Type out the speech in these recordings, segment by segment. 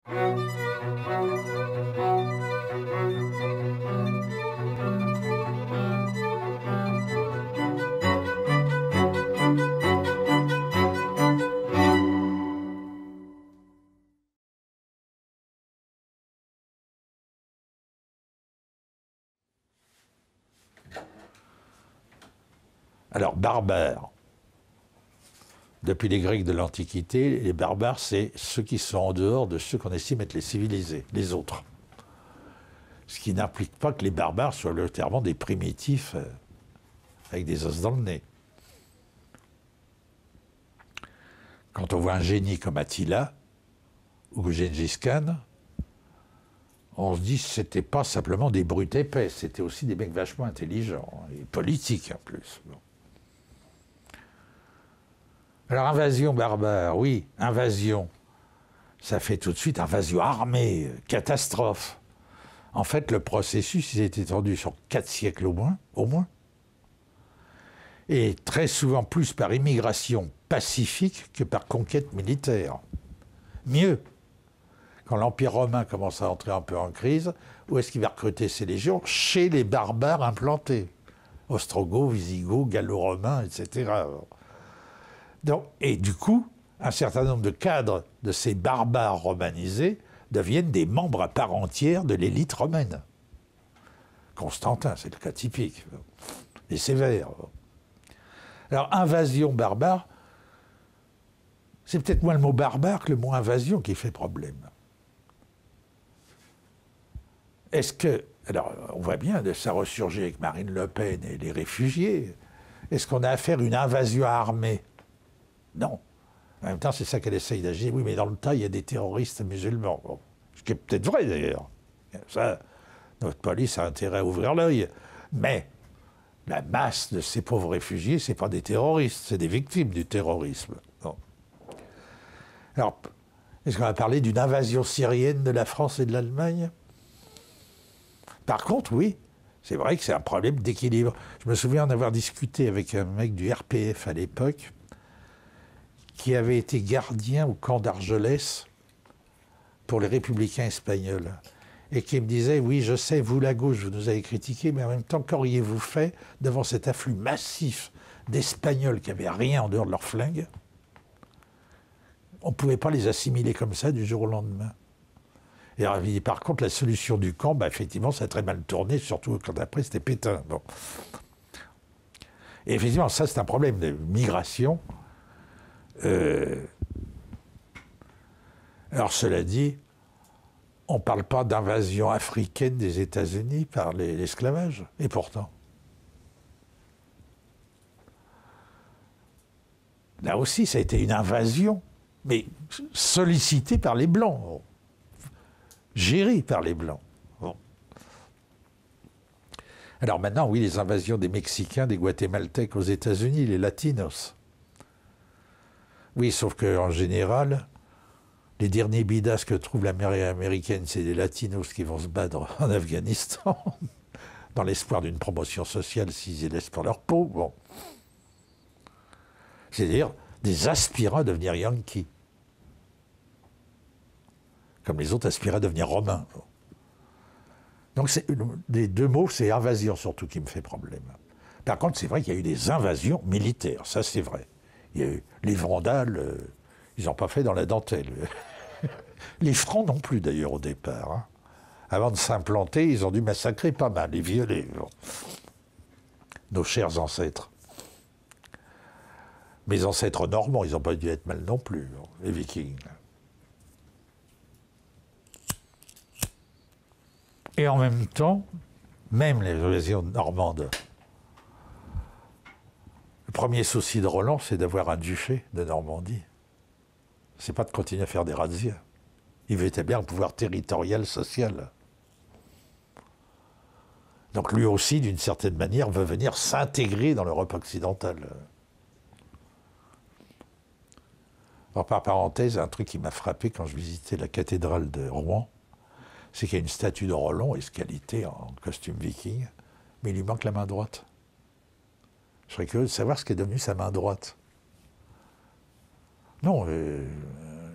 Alors, barbares. Depuis les Grecs de l'Antiquité, les barbares, c'est ceux qui sont en dehors de ceux qu'on estime être les civilisés, les autres. Ce qui n'implique pas que les barbares soient clairement des primitifs avec des os dans le nez. Quand on voit un génie comme Attila ou Gengis Khan, on se dit que ce n'était pas simplement des brutes épais, c'était aussi des mecs vachement intelligents, et politiques en plus. Bon. Alors, invasion barbare, oui, invasion. Ça fait tout de suite invasion armée, catastrophe. En fait, le processus, il s'est étendu sur 4 siècles au moins. Et très souvent plus par immigration pacifique que par conquête militaire. Mieux, quand l'Empire romain commence à entrer un peu en crise, où est-ce qu'il va recruter ses légions? Chez les barbares implantés. Ostrogoths, Visigoths, Gallo-Romains, etc. Donc, et du coup, un certain nombre de cadres de ces barbares romanisés deviennent des membres à part entière de l'élite romaine. Constantin, c'est le cas typique. Et sévère. Alors, invasion barbare, c'est peut-être moins le mot barbare que le mot invasion qui fait problème. Est-ce que, alors on voit bien, ça ressurgit avec Marine Le Pen et les réfugiés, est-ce qu'on a affaire à une invasion armée? Non. En même temps, c'est ça qu'elle essaye d'agir. Oui, mais dans le tas, il y a des terroristes musulmans. Bon, ce qui est peut-être vrai, d'ailleurs. Ça, notre police a intérêt à ouvrir l'œil. Mais la masse de ces pauvres réfugiés, ce n'est pas des terroristes, c'est des victimes du terrorisme. Bon. Alors, est-ce qu'on va parler d'une invasion syrienne de la France et de l'Allemagne? Par contre, oui, c'est vrai que c'est un problème d'équilibre. Je me souviens en avoir discuté avec un mec du RPF à l'époque, qui avait été gardien au camp d'Argelès pour les républicains espagnols, et qui me disait, oui, je sais, vous, la gauche, vous nous avez critiqué, mais en même temps, qu'auriez-vous fait devant cet afflux massif d'Espagnols qui n'avaient rien en dehors de leurs flingues? On ne pouvait pas les assimiler comme ça du jour au lendemain. Et par contre, la solution du camp, bah, effectivement, ça a très mal tourné, surtout quand après, c'était Pétain. Bon. Et effectivement, ça, c'est un problème de migration. Alors, cela dit, on ne parle pas d'invasion africaine des États-Unis par l'esclavage. Et pourtant, là aussi, ça a été une invasion, mais sollicitée par les Blancs, gérée par les Blancs. Bon. Alors maintenant, oui, les invasions des Mexicains, des Guatémaltèques aux États-Unis, les Latinos. Oui, sauf qu'en général, les derniers bidas que trouve l'armée américaine, c'est les Latinos qui vont se battre en Afghanistan, dans l'espoir d'une promotion sociale s'ils y laissent pour leur peau. Bon. C'est-à-dire des aspirants à devenir Yankees. Comme les autres aspiraient à devenir Romains. Bon. Donc les deux mots, c'est invasion surtout qui me fait problème. Par contre, c'est vrai qu'il y a eu des invasions militaires, ça c'est vrai. Il y a eu les Vandales, ils n'ont pas fait dans la dentelle. Les Francs non plus d'ailleurs au départ. Hein. Avant de s'implanter, ils ont dû massacrer pas mal, les violer. Bon. Nos chers ancêtres. Mes ancêtres normands, ils n'ont pas dû être mal non plus, les Vikings. Et en même temps, même les invasions normandes, le premier souci de Roland, c'est d'avoir un duché de Normandie. C'est pas de continuer à faire des razzias. Il veut établir un pouvoir territorial, social. Donc lui aussi, d'une certaine manière, veut venir s'intégrer dans l'Europe occidentale. Alors, par parenthèse, un truc qui m'a frappé quand je visitais la cathédrale de Rouen, c'est qu'il y a une statue de Roland, escalité en costume viking, mais il lui manque la main droite. Je serais curieux de savoir ce qu'est devenu sa main droite. Non,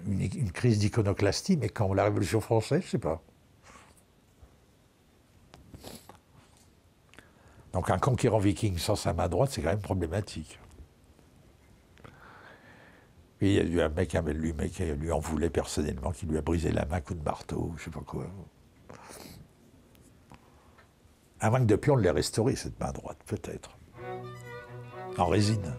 une crise d'iconoclastie, mais quand la Révolution française, je ne sais pas. Donc un conquérant viking sans sa main droite, c'est quand même problématique. Et il y a eu un mec qui lui en voulait personnellement, qui lui a brisé la main à coup de marteau, je ne sais pas quoi. À moins que depuis on l'ait restauré, cette main droite, peut-être. En résine.